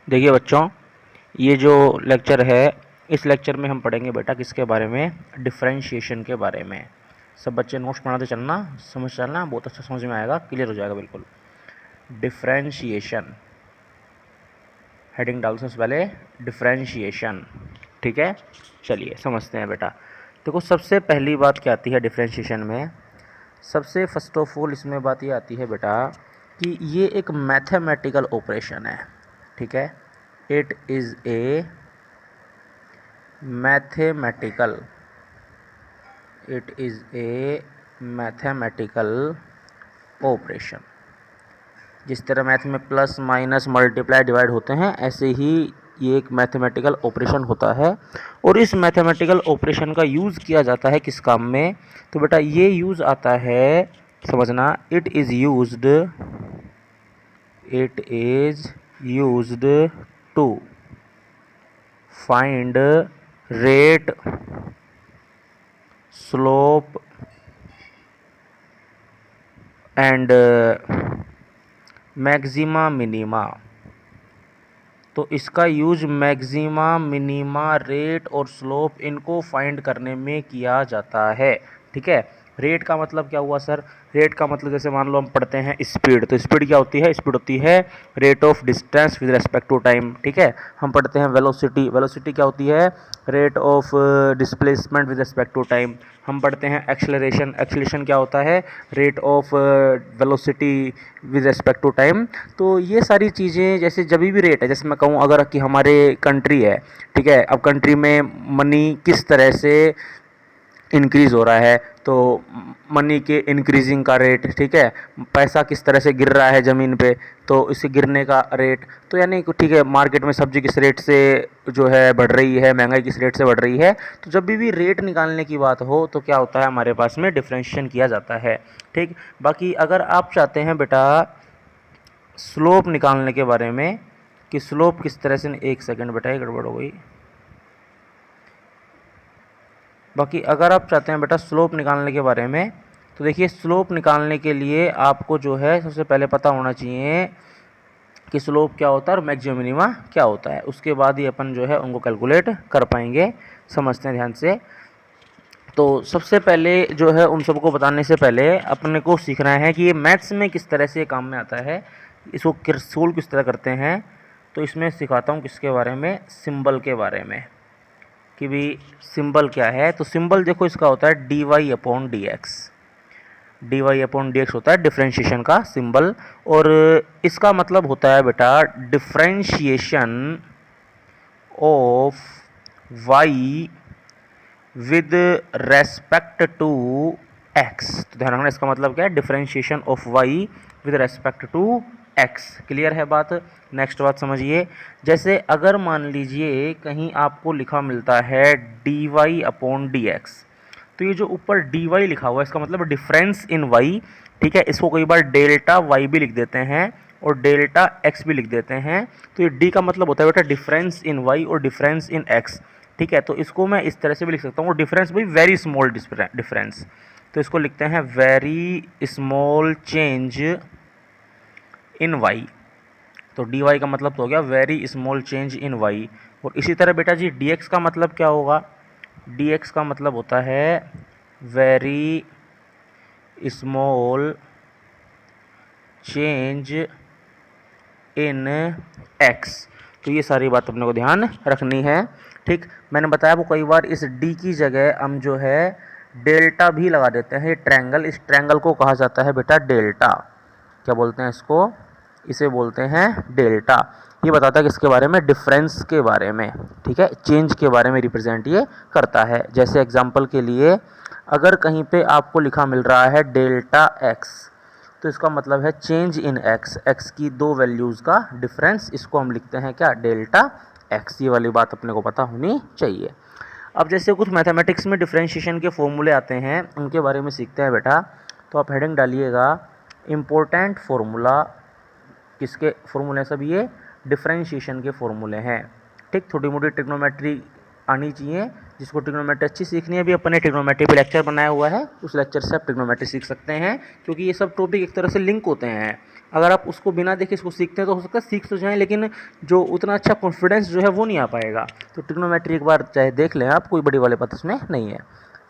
देखिए बच्चों, ये जो लेक्चर है, इस लेक्चर में हम पढ़ेंगे बेटा किसके बारे में, डिफरेंशिएशन के बारे में। सब बच्चे नोट्स बनाते चलना, समझ चलना, बहुत अच्छा समझ में आएगा, क्लियर हो जाएगा बिल्कुल। डिफरेंशिएशन हेडिंग डाल से पहले डिफरेंशिएशन, ठीक है। चलिए समझते हैं बेटा। देखो सबसे पहली बात क्या आती है डिफरेंशिएशन में, सबसे फर्स्ट ऑफ ऑल इसमें बात ये आती है बेटा कि ये एक मैथमेटिकल ऑपरेशन है, ठीक है। It is a mathematical, it is a mathematical operation. जिस तरह मैथ में प्लस माइनस मल्टीप्लाई डिवाइड होते हैं, ऐसे ही ये एक मैथमेटिकल ऑपरेशन होता है। और इस मैथमेटिकल ऑपरेशन का यूज़ किया जाता है किस काम में, तो बेटा ये यूज़ आता है, समझना, it is used to find rate, slope and maxima minima. तो इसका यूज मैक्सिमा, मिनिमा, रेट और स्लोप इनको फाइंड करने में किया जाता है, ठीक है। रेट का मतलब क्या हुआ सर, रेट का मतलब जैसे मान लो हम पढ़ते हैं स्पीड, तो स्पीड क्या होती है, स्पीड होती है rate of distance with respect to time, ठीक है। हम पढ़ते हैं वेलोसिटी, वेलोसिटी क्या होती है, rate of displacement with respect to time. हम पढ़ते हैं एक्सेलरेशन, एक्सेलरेशन क्या होता है, rate of velocity with respect to time. तो ये सारी चीज़ें जैसे जब भी रेट है, जैसे मैं कहूँ अगर कि हमारे कंट्री है, ठीक है, अब कंट्री में मनी किस तरह से इंक्रीज़ हो रहा है, तो मनी के इंक्रीजिंग का रेट, ठीक है, पैसा किस तरह से गिर रहा है ज़मीन पे, तो इसे गिरने का रेट, तो यानी ठीक है, मार्केट में सब्जी किस रेट से जो है बढ़ रही है, महंगाई किस रेट से बढ़ रही है। तो जब भी रेट निकालने की बात हो तो क्या होता है, हमारे पास में डिफरेंशिएशन किया जाता है, ठीक। बाकी अगर आप चाहते हैं बेटा स्लोप निकालने के बारे में कि स्लोप किस तरह से, एक सेकंड बेटा ये गड़बड़ हो गई। बाकी अगर आप चाहते हैं बेटा स्लोप निकालने के बारे में, तो देखिए स्लोप निकालने के लिए आपको जो है सबसे पहले पता होना चाहिए कि स्लोप क्या होता है और मैक्सिमम मिनिमा क्या होता है, उसके बाद ही अपन जो है उनको कैलकुलेट कर पाएंगे। समझते हैं ध्यान से। तो सबसे पहले जो है उन सबको बताने से पहले अपने को सीखना है कि ये मैथ्स में किस तरह से काम में आता है, इसको सोल्व किस तरह करते हैं। तो इसमें सिखाता हूँ किसके बारे में, सिंबल के बारे में, कि भी सिंबल क्या है। तो सिंबल देखो इसका होता है dy upon D x, dy upon D x होता है डिफ्रेंशिएशन का सिंबल। और इसका मतलब होता है बेटा differentiation of y with respect to x। तो ध्यान रखना इसका मतलब क्या है, differentiation of y with respect to x। Clear है बात। नेक्स्ट बात समझिए, जैसे अगर मान लीजिए कहीं आपको लिखा मिलता है dy अपॉन डी एक्स, तो ये जो ऊपर dy लिखा हुआ है इसका मतलब डिफरेंस इन y, ठीक है। इसको कई बार डेल्टा y भी लिख देते हैं और डेल्टा x भी लिख देते हैं। तो ये d का मतलब होता है बेटा डिफरेंस इन y और डिफरेंस इन x, ठीक है। तो इसको मैं इस तरह से भी लिख सकता हूँ, डिफरेंस भाई वेरी स्मॉल डिफरेंस, तो इसको लिखते हैं very small change in y। तो dy का मतलब तो हो गया very small change in y। और इसी तरह बेटा जी dx का मतलब क्या होगा, dx का मतलब होता है very small change in x। तो ये सारी बात अपने को ध्यान रखनी है, ठीक। मैंने बताया वो कई बार इस d की जगह हम जो है डेल्टा भी लगा देते हैं। ये ट्रायंगल, इस ट्रायंगल को कहा जाता है बेटा डेल्टा। क्या बोलते हैं इसको, इसे बोलते हैं डेल्टा। ये बताता है किसके बारे में, डिफरेंस के बारे में, ठीक है, चेंज के बारे में रिप्रेजेंट ये करता है। जैसे एग्जांपल के लिए अगर कहीं पे आपको लिखा मिल रहा है डेल्टा x, तो इसका मतलब है चेंज इन x, x की दो वैल्यूज़ का डिफरेंस, इसको हम लिखते हैं क्या, डेल्टा x। ये वाली बात अपने को पता होनी चाहिए। अब जैसे कुछ मैथमेटिक्स में डिफरेंशिएशन के फॉर्मूले आते हैं, उनके बारे में सीखते हैं बेटा। तो आप हेडिंग डालिएगा इम्पोर्टेंट फॉर्मूला। किसके फॉर्मूले सब, ये डिफरेंशिएशन के फॉर्मूले हैं, ठीक। थोड़ी मोटी ट्रिग्नोमेट्री आनी चाहिए, जिसको ट्रिग्नोमेट्री अच्छी सीखनी है, अभी अपने ट्रिग्नोमेट्री पे लेक्चर बनाया हुआ है, उस लेक्चर से आप ट्रिग्नोमेट्री सीख सकते हैं, क्योंकि ये सब टॉपिक एक तरह से लिंक होते हैं। अगर आप उसको बिना देखे इसको सीखते हैं तो हो सकता है सीख तो जाएं, लेकिन जो उतना अच्छा कॉन्फिडेंस जो है वो नहीं आ पाएगा। तो ट्रिग्नोमेट्री एक बार चाहे देख लें आप, कोई बड़ी वाली बात इसमें नहीं है।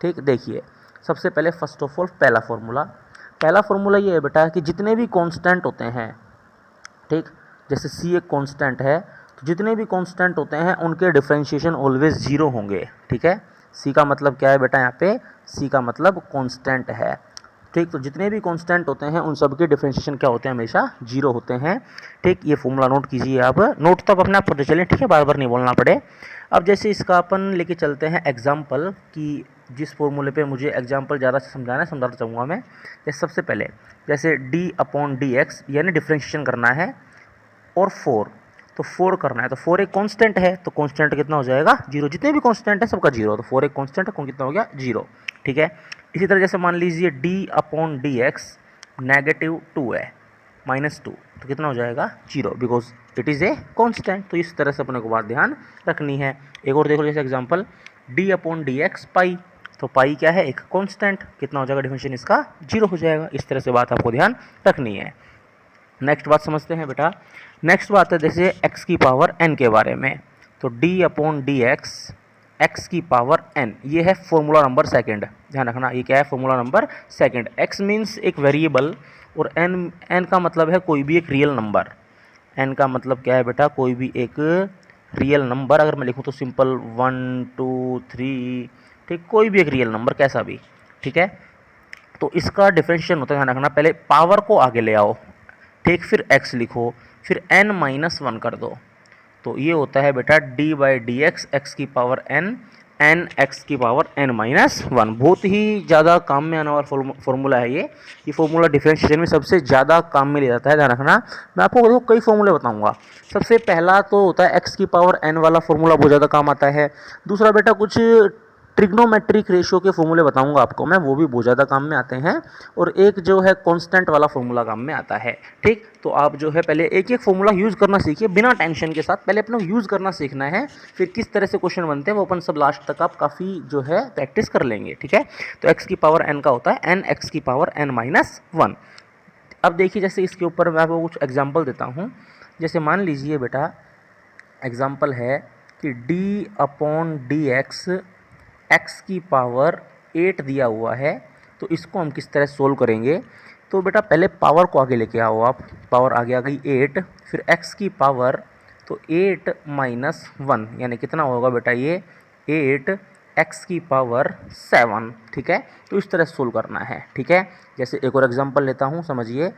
ठीक, देखिए सबसे पहले फर्स्ट ऑफ ऑल पहला फार्मूला ये है बेटा कि जितने भी कांस्टेंट होते हैं, ठीक, जैसे सी एक कांस्टेंट है, तो जितने भी कांस्टेंट होते हैं उनके डिफरेंशिएशन ऑलवेज जीरो होंगे। ठीक है, सी का मतलब क्या है बेटा, यहाँ पे सी का मतलब कांस्टेंट है। ठीक, तो जितने भी कांस्टेंट होते हैं उन सब के डिफरेंशिएशन क्या होते हैं, हमेशा जीरो होते हैं। ठीक, ये फॉर्मूला नोट कीजिए आप, नोट तो आप अपने आप करते चलें, ठीक है, बार बार नहीं बोलना पड़े। अब जैसे इसका अपन लेके चलते हैं एग्जाम्पल, कि जिस फॉर्मूले पे मुझे एग्जाम्पल ज़्यादा से समझाना है समझाना चाहूँगा मैं। जैसे सबसे पहले जैसे डी अपॉन डी एक्स यानी डिफरेंशिएशन करना है, और 4, तो 4 करना है, तो 4 एक कांस्टेंट है, तो कांस्टेंट कितना हो जाएगा, जीरो। जितने भी कांस्टेंट है सबका जीरो, तो 4 एक कांस्टेंट है, कौन कितना हो गया, जीरो। ठीक है, इसी तरह जैसे मान लीजिए डी अपॉन डी एक्स -2 है, -2, तो कितना हो जाएगा, zero, because it is a constant. तो इस तरह से अपने को बात ध्यान रखनी है। एक और देखो, जैसे example D upon D X pi, तो पाई क्या है, एक कांस्टेंट, कितना हो जाएगा, डिफरेंशिएशन इसका जीरो हो जाएगा। इस तरह से बात आपको ध्यान रखनी है। नेक्स्ट बात समझते हैं बेटा। नेक्स्ट बात है जैसे x की पावर n के बारे में, तो d upon D X X की पावर n, ये है फॉर्मूला नंबर सेकंड। ध्यान रखना, ये क्या है, formula number second. x means एक वेरिएबल, और n का मतलब है कोई भी एक रियल नंबर। n का मतलब क्या है बेटा, कोई भी एक रियल नंबर। अगर मैं लिखूँ तो सिंपल 1 2 3, ठीक, कोई भी एक रियल नंबर कैसा भी। ठीक है, तो इसका डिफरेंशिएशन होता है, ध्यान रखना, पहले पावर को आगे ले आओ, ठीक, फिर x लिखो, फिर n-1 कर दो, तो ये होता है बेटा d by D X X की पावर n, n x की पावर n-1। बहुत ही ज़्यादा काम में आने वाला फॉर्मूला है ये फॉर्मूला डिफरेंशिएशन में सबसे ज़्यादा काम में लिया जाता है। ध्यान रखना, मैं आपको देखो कई फॉर्मूले बताऊंगा। सबसे पहला तो होता है x की पावर n वाला फॉर्मूला, बहुत ज़्यादा काम आता है। दूसरा बेटा कुछ ट्रिग्नोमेट्रिक रेशियो के फॉर्मूले बताऊंगा आपको मैं, वो भी बहुत ज़्यादा काम में आते हैं। और एक जो है कांस्टेंट वाला फॉर्मूला काम में आता है। ठीक, तो आप जो है पहले एक एक फॉर्मूला यूज़ करना सीखिए बिना टेंशन के साथ, पहले अपने यूज़ करना सीखना है, फिर किस तरह से क्वेश्चन बनते हैं वो अपन सब लास्ट तक आप काफ़ी जो है प्रैक्टिस कर लेंगे। ठीक है, तो x की पावर n का होता है n x की पावर n-1। अब देखिए जैसे इसके ऊपर मैं आपको कुछ एग्जाम्पल देता हूँ। जैसे मान लीजिए बेटा एग्जाम्पल है कि d upon D X X की पावर 8 दिया हुआ है, तो इसको हम किस तरह सोल्व करेंगे। तो बेटा पहले पावर को आगे लेके आओ आप, पावर आगे आ गई 8, फिर x की पावर, तो 8-1 यानी कितना होगा बेटा, ये 8 x की पावर 7। ठीक है, तो इस तरह सोल्व करना है। ठीक है, जैसे एक और एग्जांपल लेता हूँ, समझिए।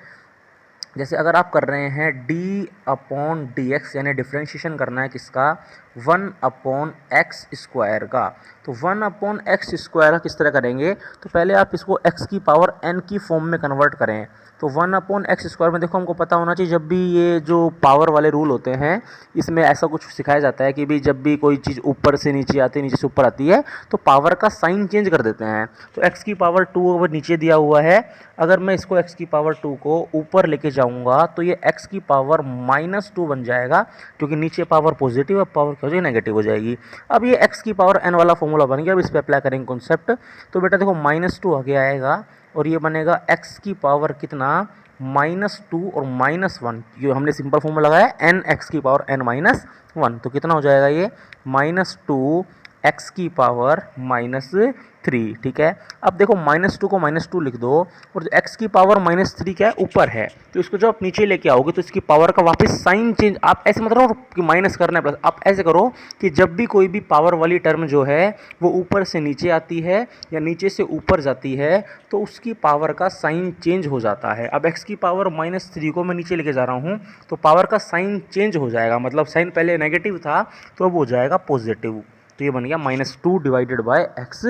जैसे अगर आप कर रहे हैं d अपॉन डी एक्स यानी डिफ्रेंशिएशन करना है किसका, 1 अपॉन एक्स स्क्वायर का, तो 1 अपॉन एक्स स्क्वायर का किस तरह करेंगे, तो पहले आप इसको x की पावर n की फॉर्म में कन्वर्ट करें। तो 1 अपॉन एक्स स्क्वायर में देखो हमको पता होना चाहिए, जब भी ये जो पावर वाले रूल होते हैं इसमें ऐसा कुछ सिखाया जाता है कि भी जब भी कोई चीज़ ऊपर से नीचे आती है, नीचे से ऊपर आती है, तो पावर का साइन चेंज कर देते हैं। तो x की पावर 2 अगर नीचे दिया हुआ है, अगर मैं इसको x की पावर 2 को ऊपर लेके जाऊंगा तो ये x की पावर -2 बन जाएगा, क्योंकि नीचे पावर पॉजिटिव, अब पावर क्या हो जाएगी, नेगेटिव हो जाएगी। अब ये x की पावर n वाला फॉर्मूला बन गया। अब इस पर अप्लाई करेंगे कॉन्सेप्ट, तो बेटा देखो -2 आगे आएगा, और ये बनेगा x की पावर कितना, -2 और -1, ये हमने सिंपल फॉर्मूला लगाया n x की पावर n-1, तो कितना हो जाएगा ये -2 x की पावर -3। ठीक है, अब देखो -2 को -2 लिख दो, और x की पावर -3 क्या है, ऊपर है, तो इसको जब आप नीचे लेके आओगे तो इसकी पावर का वापस साइन चेंज, आप ऐसे मत करो कि माइनस करना है प्लस, आप ऐसे करो कि जब भी कोई भी पावर वाली टर्म जो है वो ऊपर से नीचे आती है या नीचे से ऊपर जाती है, तो उसकी पावर का साइन चेंज हो जाता है। अब x की पावर -3 को मैं नीचे लेके जा रहा हूँ, तो पावर का साइन चेंज हो जाएगा, मतलब साइन पहले नेगेटिव था तो अब हो जाएगा पॉजिटिव, तो ये बन गया -2 डिवाइडेड बाय एक्स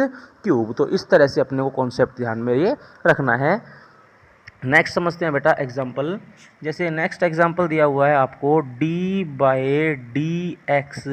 क्यूब। तो इस तरह से अपने को कॉन्सेप्ट ध्यान में ये रखना है। नेक्स्ट समझते हैं बेटा एग्जांपल। जैसे नेक्स्ट एग्जांपल दिया हुआ है आपको d by D X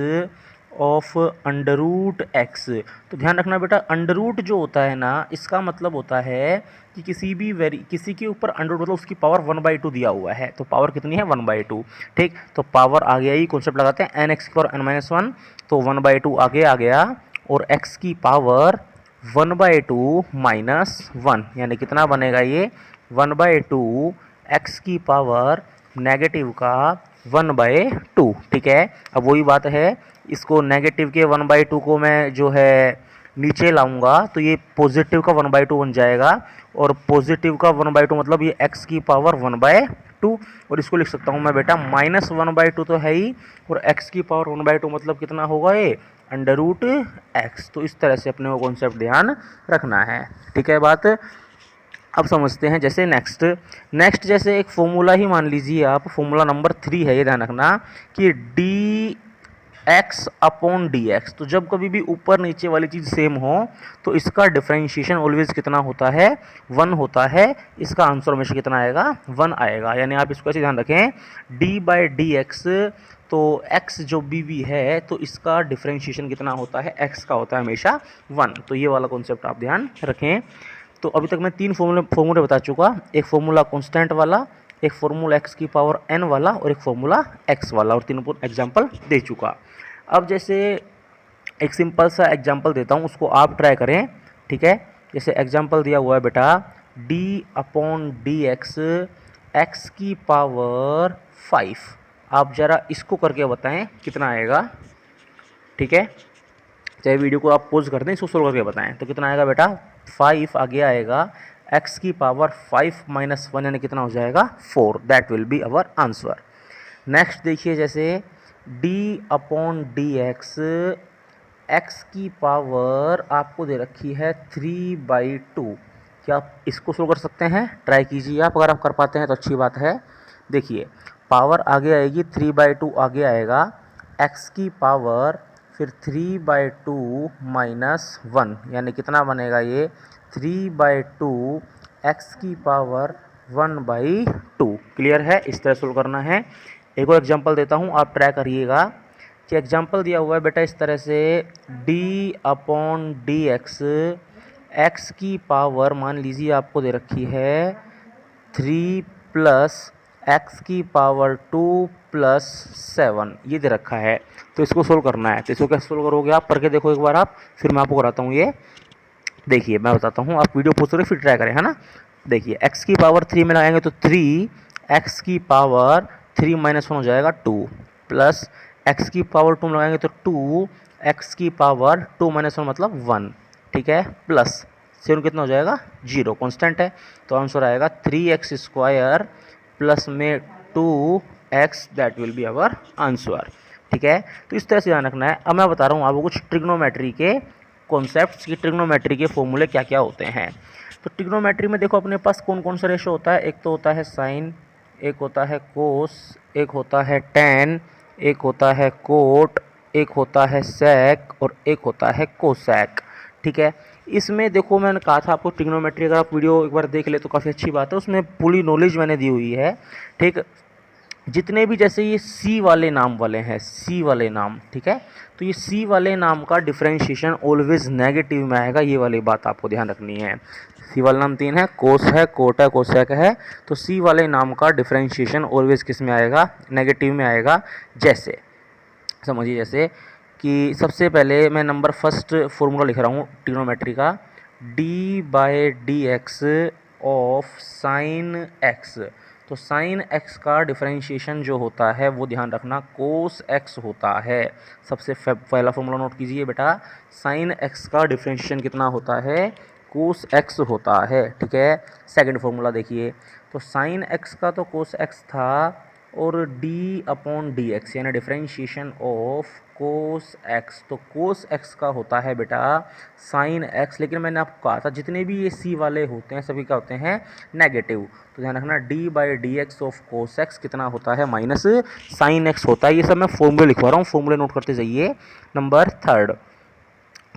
of √x। तो ध्यान रखना बेटा, अंडर जो होता है ना, इसका मतलब होता है कि किसी के ऊपर अंडर मतलब उसकी पावर 1/2 दिया हुआ है, तो पावर कितनी है, 1/2। ठीक, तो पावर आ गया, ही कॉन्सेप्ट लगाते हैं n x की पावर n-1, तो 1/2 आगे आ गया, और x की पावर 1/2 -1 यानी कितना बनेगा ये 1/2 एक्स की पावर नेगेटिव का 1/2। ठीक है, अब वही बात है, इसको नेगेटिव के 1/2 को मैं जो है नीचे लाऊंगा तो ये पॉजिटिव का 1/2 बन जाएगा, और पॉजिटिव का 1/2 मतलब ये एक्स की पावर 1/2, और इसको लिख सकता हूँ मैं बेटा -1/2 तो है ही, और एक्स की पावर 1/2 मतलब कितना होगा ये √x। तो इस तरह से अपने को कॉन्सेप्ट ध्यान रखना है। ठीक है बात। अब समझते हैं जैसे नेक्स्ट जैसे एक फॉर्मूला ही मान लीजिए आप, फॉर्मूला नंबर 3 है, ये ध्यान रखना कि dx/dx। तो जब कभी भी ऊपर नीचे वाली चीज़ सेम हो तो इसका डिफरेंशिएशन ऑलवेज कितना होता है, 1 होता है। इसका आंसर हमेशा कितना आएगा, 1 आएगा। यानी आप इसको ऐसे ध्यान रखें, d/dx, तो x जो भी है तो इसका डिफरेंशिएशन कितना होता है, x का होता है हमेशा 1। तो ये वाला कॉन्सेप्ट आप ध्यान रखें। तो अभी तक मैं 3 फॉर्मूले बता चुका, एक फॉर्मूला कांस्टेंट वाला, एक फॉर्मूला x की पावर n वाला, और एक फॉर्मूला x वाला, और तीनों एग्जाम्पल दे चुका। अब जैसे एक सिंपल सा एग्जाम्पल देता हूँ, उसको आप ट्राई करें। ठीक है, जैसे एग्जाम्पल दिया हुआ है बेटा d/dx x की पावर 5। आप ज़रा इसको करके बताएं कितना आएगा। ठीक है, चाहे वीडियो को आप पॉज कर दें, इसको सोल्व करके बताएं तो कितना आएगा बेटा, 5 आगे आएगा, x की पावर 5 - 1 यानी कितना हो जाएगा, 4। That will be our answer. Next देखिए, जैसे d/dx x की पावर आपको दे रखी है 3/2। क्या आप इसको सोल्व कर सकते हैं? ट्राई कीजिए आप, अगर आप कर पाते हैं तो अच्छी बात है। देखिए, पावर आगे आएगी, 3/2 आगे आएगा, x की पावर फिर 3/2 - 1 यानी कितना बनेगा ये, 3/2 x की पावर 1/2। क्लियर है? इस तरह सोल्व करना है। एक और एग्जांपल देता हूँ, आप ट्राई करिएगा कि एग्जांपल दिया हुआ है बेटा इस तरह से d/dx x की पावर मान लीजिए आपको दे रखी है 3 + x की पावर 2 + 7, ये दे रखा है। तो इसको सोल्व करना है। तो इसको कैसे सोल्व करोगे आप, करके देखो एक बार आप, फिर मैं आपको कराता हूँ। ये देखिए मैं बताता हूँ, आप वीडियो पोस्ट करें फिर ट्राई करें, है ना। देखिए, x की पावर 3 में लगाएंगे तो 3, x की पावर 3 - 1 हो जाएगा 2, प्लस x की पावर 2 में लगाएंगे तो 2, x की पावर 2 - 1 मतलब 1। ठीक है, प्लस 7 कितना हो जाएगा, 0, कांस्टेंट है। तो आंसर आएगा 3x² प्लस में 2x, that will be our answer. ठीक है, तो इस तरह से ध्यान रखना है। अब मैं बता रहा हूँ आपको कुछ ट्रिग्नोमेट्री के कॉन्सेप्ट्स की, ट्रिग्नोमेट्री के फॉर्मूले क्या क्या होते हैं। तो ट्रिग्नोमेट्री में देखो अपने पास कौन कौन सा रेशो होता है। एक तो होता है साइन, एक होता है कोस, एक होता है टेन, एक होता है कोट, एक होता है सेक, और एक होता है कोसेक। ठीक है, इसमें देखो मैंने कहा था आपको ट्रिग्नोमेट्री, अगर आप वीडियो एक बार देख ले तो काफ़ी अच्छी बात है, उसमें पूरी नॉलेज मैंने दी हुई है। ठीक, जितने भी जैसे ये सी वाले नाम वाले हैं, सी वाले नाम, ठीक है, तो ये सी वाले नाम का डिफरेंशिएशन ऑलवेज नेगेटिव में आएगा। ये वाली बात आपको ध्यान रखनी है। सी वाला नाम 3 है, कोस है, कोट है, कोसेक है। तो सी वाले नाम का डिफरेंशिएशन ऑलवेज किस में आएगा, नेगेटिव में आएगा। जैसे समझिए, जैसे कि सबसे पहले मैं नंबर फर्स्ट फॉर्मूला लिख रहा हूँ ट्रिग्नोमेट्री का, d/dx ऑफ साइन x। तो साइन x का डिफरेंशिएशन जो होता है वो ध्यान रखना कोस x होता है। सबसे पहला फॉर्मूला नोट कीजिए बेटा, साइन x का डिफरेंशिएशन कितना होता है, कोस x होता है। ठीक है, सेकंड फॉर्मूला देखिए, तो साइन x का तो कोस x था, और d/dx यानी डिफरेंशिएशन ऑफ कोस x, तो कोस x का होता है बेटा साइन x। लेकिन मैंने आपको कहा था जितने भी ये c वाले होते हैं सभी का होते हैं नेगेटिव। तो ध्यान रखना d/dx ऑफ कोस x कितना होता है, माइनस साइन x होता है। ये सब मैं फॉर्मूले लिखवा रहा हूँ, फॉर्मूले नोट करते जाइए। नंबर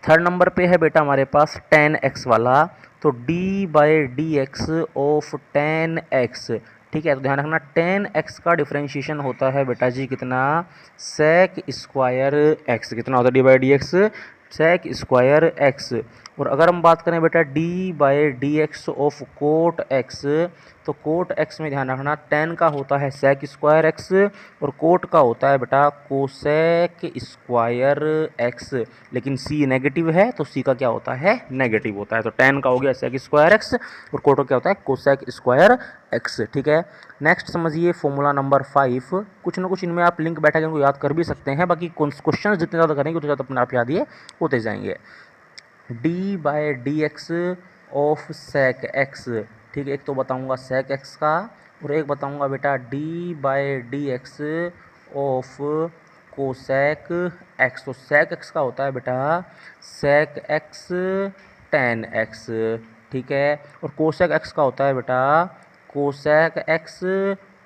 थर्ड नंबर पे है बेटा हमारे पास tan x वाला, तो d/dx ऑफ tan x। ठीक है, तो ध्यान रखना tan x का डिफरेंशिएशन होता है बेटा जी कितना, sec² x। कितना होता है d/dx, sec² x, और अगर हम बात करें बेटा D by D X of cot X, तो कोट एक्स में ध्यान रखना टेन का होता है सेक स्क्वायर एक्स और कोट का होता है बेटा कोसेक स्क्वायर एक्स, लेकिन सी नेगेटिव है तो सी का क्या होता है नेगेटिव होता है। तो टेन का हो गया सेक स्क्वायर एक्स और कोट का क्या होता है कोसेक स्क्वायर एक्स। ठीक है, नेक्स्ट समझिए फॉर्मूला नंबर 5। कुछ ना कुछ इनमें आप लिंक बैठा के इनको याद कर भी सकते हैं, बाकी क्वेश्चन जितने ज़्यादा करेंगे उतने ज़्यादा अपने आप याद ये होते जाएंगे। D by D X of sec X, ठीक है, एक तो बताऊंगा सेक एक्स का और एक बताऊंगा बेटा D by D X of cosec x. तो सेक एक्स का होता है बेटा सेक एक्स टेन एक्स, ठीक है, और कोसेक एक्स का होता है बेटा कोसेक एक्स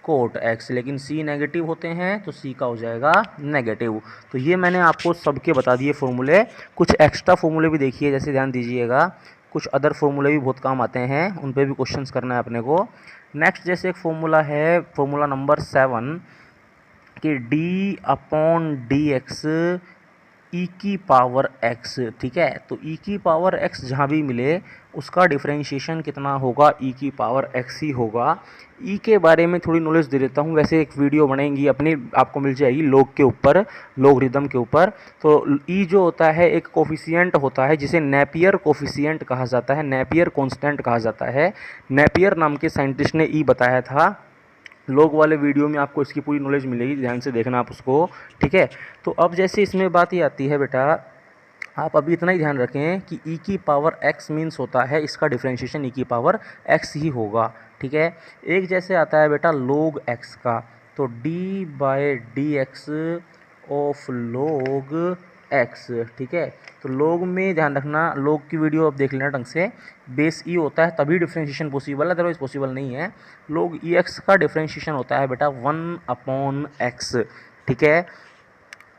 कोट एक्स, लेकिन सी नेगेटिव होते हैं तो सी का हो जाएगा नेगेटिव। तो ये मैंने आपको सबके बता दिए फॉर्मूले। कुछ एक्स्ट्रा फॉर्मूले भी देखिए, जैसे ध्यान दीजिएगा कुछ अदर फॉर्मूले भी बहुत काम आते हैं, उन पे भी क्वेश्चंस करना है अपने को। नेक्स्ट जैसे एक फॉर्मूला है फॉर्मूला नंबर 7 कि डी अपॉन डी एक्स ई की पावर एक्स, ठीक है, तो ई की पावर एक्स जहाँ भी मिले उसका डिफरेंशिएशन कितना होगा ई की पावर एक्स ही होगा। ई के बारे में थोड़ी नॉलेज दे देता हूँ, वैसे एक वीडियो बनेगी अपनी आपको मिल जाएगी लोग के ऊपर, लोगरिदम के ऊपर। तो ई जो होता है एक कोफिशिएंट होता है जिसे नेपियर कोफिशिएंट कहा जाता है, नेपियर कांस्टेंट कहा जाता है। नेपियर नाम के साइंटिस्ट ने ई बताया था। लोग वाले वीडियो में आपको इसकी पूरी नॉलेज मिलेगी, ध्यान से देखना आप उसको, ठीक है। तो अब जैसे इसमें बात ये आती है बेटा, आप अभी इतना ही ध्यान रखें कि ई की पावर एक्स मीन्स होता है इसका डिफरेंशिएशन ई की पावर एक्स ही होगा, ठीक है। एक जैसे आता है बेटा लोग एक्स का, तो D by D X of लोग एक्स, ठीक है। तो लोग में ध्यान रखना, लोग की वीडियो आप देख लेना ढंग से, बेस ई होता है तभी डिफरेंशिएशन पॉसिबल है, अदरवाइज पॉसिबल नहीं है। लोग ई एक्स का डिफरेंशिएशन होता है बेटा 1 अपॉन एक्स, ठीक है।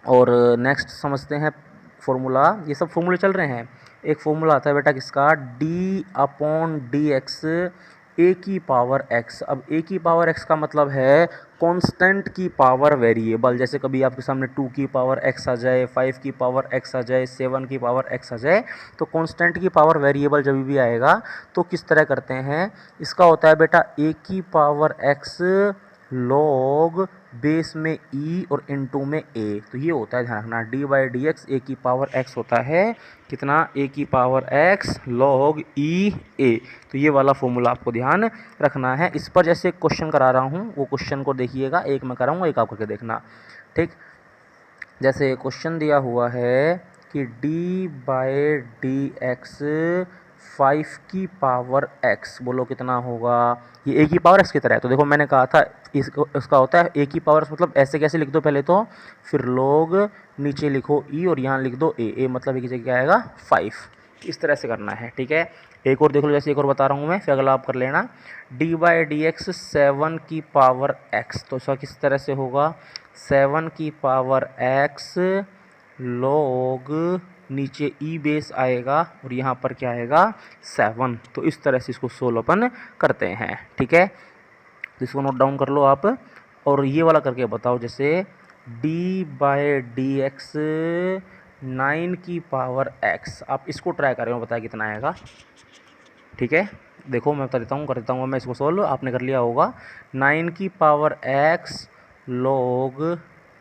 और नेक्स्ट समझते हैं फॉर्मूला, ये सब फॉर्मूले चल रहे हैं। एक फॉर्मूला आता है बेटा किसका डी अपॉन डी एक्स ए की पावर एक्स। अब ए की पावर एक्स का मतलब है कांस्टेंट की पावर वेरिएबल, जैसे कभी आपके सामने 2 की पावर एक्स आ जाए, 5 की पावर एक्स आ जाए, 7 की पावर एक्स आ जाए, तो कांस्टेंट की पावर वेरिएबल जब भी आएगा तो किस तरह करते हैं, इसका होता है बेटा ए की पावर एक्स लॉग बेस में ई और इनटू में ए। तो ये होता है ध्यान रखना डी बाई डी एक्स ए की पावर एक्स होता है कितना ए की पावर एक्स लॉग ई ए। तो ये वाला फॉर्मूला आपको ध्यान रखना है। इस पर जैसे क्वेश्चन करा रहा हूँ वो क्वेश्चन को देखिएगा, एक मैं कराऊँगा एक आप करके देखना, ठीक। जैसे क्वेश्चन दिया हुआ है कि डी बाई डी एक्स 5 की पावर x, बोलो कितना होगा, ये a की पावर x की तरह है। तो देखो मैंने कहा था इसका होता है a की पावर, मतलब ऐसे कैसे लिख दो पहले तो, फिर log नीचे लिखो e और यहाँ लिख दो a मतलब एक जगह क्या आएगा 5, इस तरह से करना है, ठीक है। एक और देख लो, जैसे एक और बता रहा हूँ मैं, फिर अगला आप कर लेना। डी बाई डी एक्स 7 की पावर x, तो इसका किस तरह से होगा 7 की पावर x log नीचे ई बेस आएगा और यहाँ पर क्या आएगा 7। तो इस तरह से इसको सोल्व अपन करते हैं, ठीक है। तो इसको नोट डाउन कर लो आप और ये वाला करके बताओ, जैसे डी बाई डी एक्स 9 की पावर x, आप इसको ट्राई करें, बताया कितना आएगा, ठीक है। देखो मैं बता देता हूँ, कर देता हूँ मैं इसको सोल्व, आपने कर लिया होगा 9 की power x log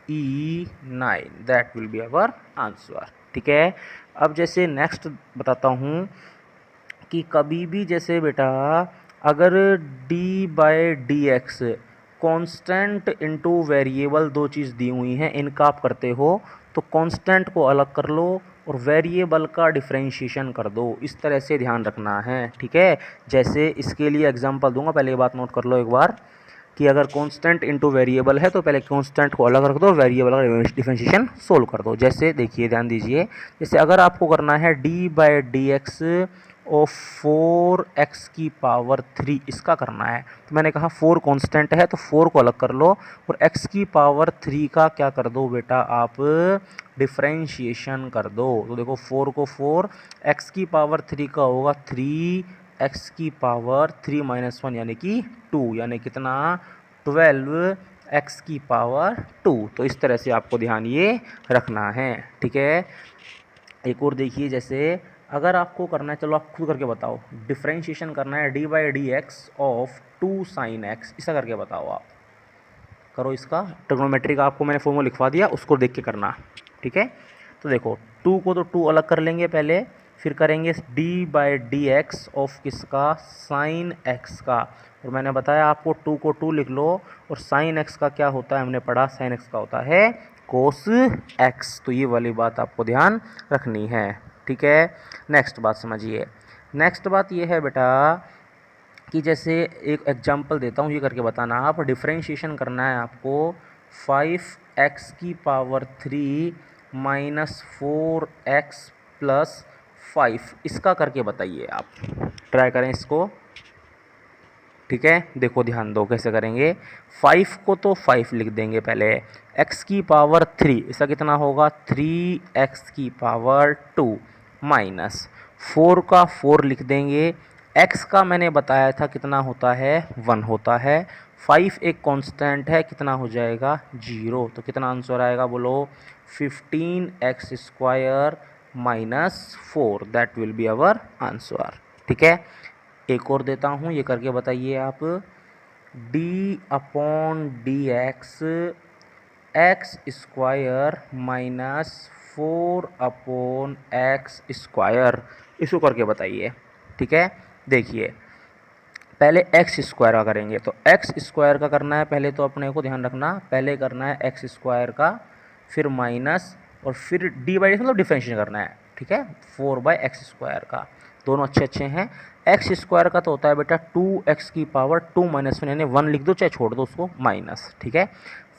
E 9, that will be our answer, ठीक है। अब जैसे नेक्स्ट बताता हूँ कि कभी भी जैसे बेटा अगर d by D x constant into variable दो चीज़ दी हुई हैं, इनका आप करते हो तो कांस्टेंट को अलग कर लो और वेरिएबल का डिफरेंशिएशन कर दो, इस तरह से ध्यान रखना है, ठीक है। जैसे इसके लिए एग्जांपल दूंगा, पहले ये बात नोट कर लो एक बार कि अगर कांस्टेंट इंटू वेरिएबल है तो पहले कांस्टेंट को अलग रख दो, वेरिएबल का डिफरेंशिएशन सोल्व कर दो। जैसे देखिए ध्यान दीजिए, जैसे अगर आपको करना है डी बाई डी एक्स और 4x की पावर 3, इसका करना है, तो मैंने कहा 4 कांस्टेंट है तो 4 को अलग कर लो और x की पावर 3 का क्या कर दो बेटा आप डिफरेंशिएशन कर दो। तो देखो 4 को 4, x की पावर 3 का होगा 3x की पावर 3 माइनस 1 यानी कि 2, यानी कितना 12x की पावर 2। तो इस तरह से आपको ध्यान ये रखना है, ठीक है। एक और देखिए, जैसे अगर आपको करना है, चलो आप खुद करके बताओ, डिफ्रेंशिएशन करना है D by D X of 2 sine x, ऐसा करके बताओ आप। करो इसका ट्रिग्नोमेट्री का, आपको मैंने फॉर्मूला लिखवा दिया, उसको देख के करना, ठीक है। तो देखो 2 को तो 2 अलग कर लेंगे पहले, फिर करेंगे D by D X of किसका, साइन एक्स का। और मैंने बताया आपको 2 को 2 लिख लो, और साइन एक्स का क्या होता है, हमने पढ़ा साइन एक्स का होता है कोस एक्स। तो ये वाली बात आपको ध्यान रखनी है, ठीक है। नेक्स्ट बात समझिए, नेक्स्ट बात ये है बेटा कि जैसे एक एग्जांपल देता हूँ, ये करके बताना आप। डिफरेंशिएशन करना है आपको 5x की पावर 3 माइनस 4x प्लस 5, इसका करके बताइए आप, ट्राई करें इसको, ठीक है। देखो ध्यान दो कैसे करेंगे। 5 को तो 5 लिख देंगे पहले, x की पावर 3, इसका कितना होगा 3x की पावर 2 माइनस 4 का 4 लिख देंगे। x का मैंने बताया था कितना होता है 1 होता है, 5 एक कांस्टेंट है, कितना हो जाएगा 0। तो कितना आंसर आएगा बोलो, 15x square minus 4, that will be our answer, ठीक है। एक और देता हूँ, ये करके बताइए आप। D upon D X x square minus 4 upon x square, इसको करके बताइए, ठीक है। देखिए पहले एक्स स्क्वायर का करेंगे, तो एक्स स्क्वायर का करना है पहले, तो अपने को ध्यान रखना, पहले करना है एक्स स्क्वायर का, फिर माइनस, और फिर डी बाई मतलब डिफरेंशिएशन करना है, ठीक है, 4 बाई एक्स स्क्वायर का। दोनों अच्छे अच्छे हैं। एक्स स्क्वायर का तो होता है बेटा 2x की पावर 2 माइनस 1, यानी 1 लिख दो चाहे छोड़ दो उसको, माइनस, ठीक है।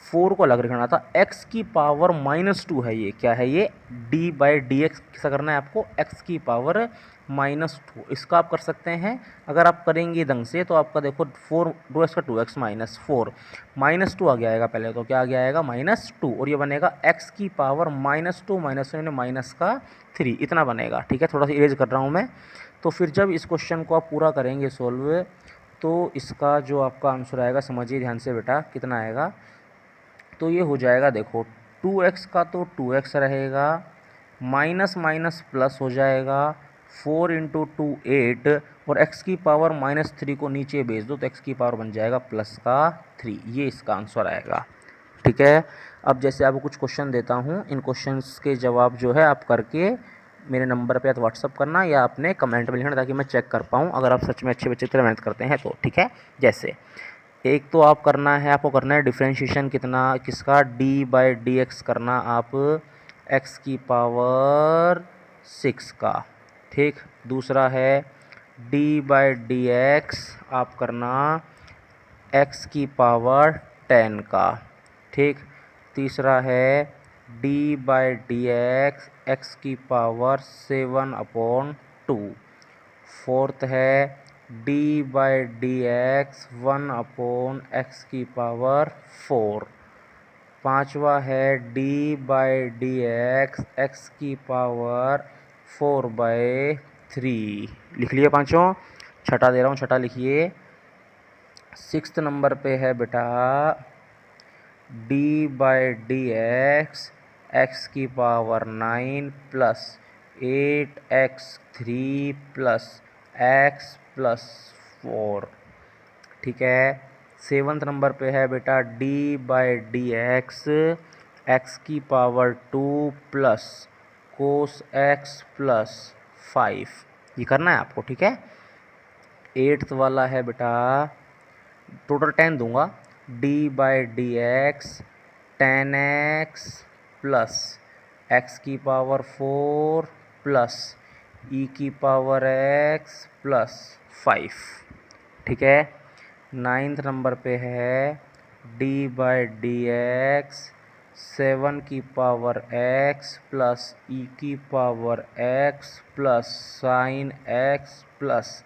4 को अलग रखना था, x की पावर -2 है, ये क्या है, ये d बाई डी एक्स कैसा करना है आपको, x की पावर -2। इसका आप कर सकते हैं, अगर आप करेंगे ढंग से तो आपका देखो 4 2x का 2x माइनस 4 -2 आ गया आएगा पहले, तो क्या आ गया आएगा -2, और ये बनेगा x की पावर -2 माइनस माइनस का 3, इतना बनेगा, ठीक है। थोड़ा सा इरेज कर रहा हूँ मैं। तो फिर जब इस क्वेश्चन को आप पूरा करेंगे सोल्व, तो इसका जो आपका आंसर आएगा, समझिए ध्यान से बेटा, कितना आएगा, तो ये हो जाएगा देखो 2x का तो 2x रहेगा, माइनस माइनस प्लस हो जाएगा, 4 इंटू 2 8, और x की पावर -3 को नीचे भेज दो तो x की पावर बन जाएगा प्लस का 3, ये इसका आंसर आएगा, ठीक है। अब जैसे आपको कुछ क्वेश्चन देता हूँ, इन क्वेश्चंस के जवाब जो है आप करके मेरे नंबर पे या तो व्हाट्सअप करना या अपने कमेंट में लिखना, ताकि मैं चेक कर पाऊँ अगर आप सच में अच्छे बच्चे तरह मेहनत करते हैं तो, ठीक है। जैसे एक तो आप करना है, आपको करना है डिफरेंशिएशन कितना, किसका, d बाई डी एक्स करना आप x की पावर 6 का, ठीक। दूसरा है d बाई डी एक्स आप करना x की पावर 10 का, ठीक। तीसरा है d by D X X की पावर 7 अपॉन 2। फोर्थ है d by D x 1 upon x की पावर 4। पांचवा है d by D X X की पावर 4 बाई 3। लिख लिए पांचों। छठा दे रहा हूँ, छठा लिखिए। 6th नंबर पे है बेटा d by D X X की power 9 plus 8x3 plus x plus 4, ठीक है। 7th नंबर पे है बेटा d by D X X की power 2 plus cos x plus 5, ये करना है आपको, ठीक है। 8th वाला है बेटा, टोटल 10 दूंगा, d by D x 10x plus x की पावर 4 प्लस e की पावर x प्लस 5, ठीक है। 9th नंबर पे है d बाई डी एक्स 7 की पावर x प्लस e की power x plus sign x plus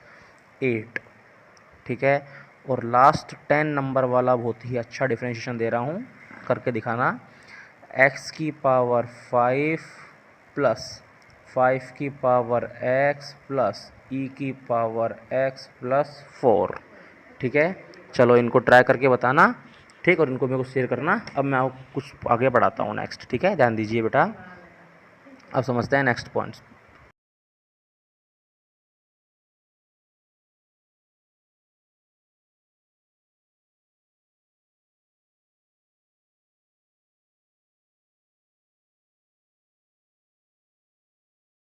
8, ठीक है। और लास्ट 10 नंबर वाला बहुत ही अच्छा डिफरेंशिएशन दे रहा हूँ, करके दिखाना। x की पावर 5 प्लस 5 की पावर x प्लस e की पावर x प्लस 4, ठीक है। चलो इनको ट्राई करके बताना, ठीक, और इनको मेरे को शेयर करना। अब मैं आपको कुछ आगे बढ़ाता हूँ नेक्स्ट, ठीक है, ध्यान दीजिए बेटा। अब समझते हैं नेक्स्ट पॉइंट्स।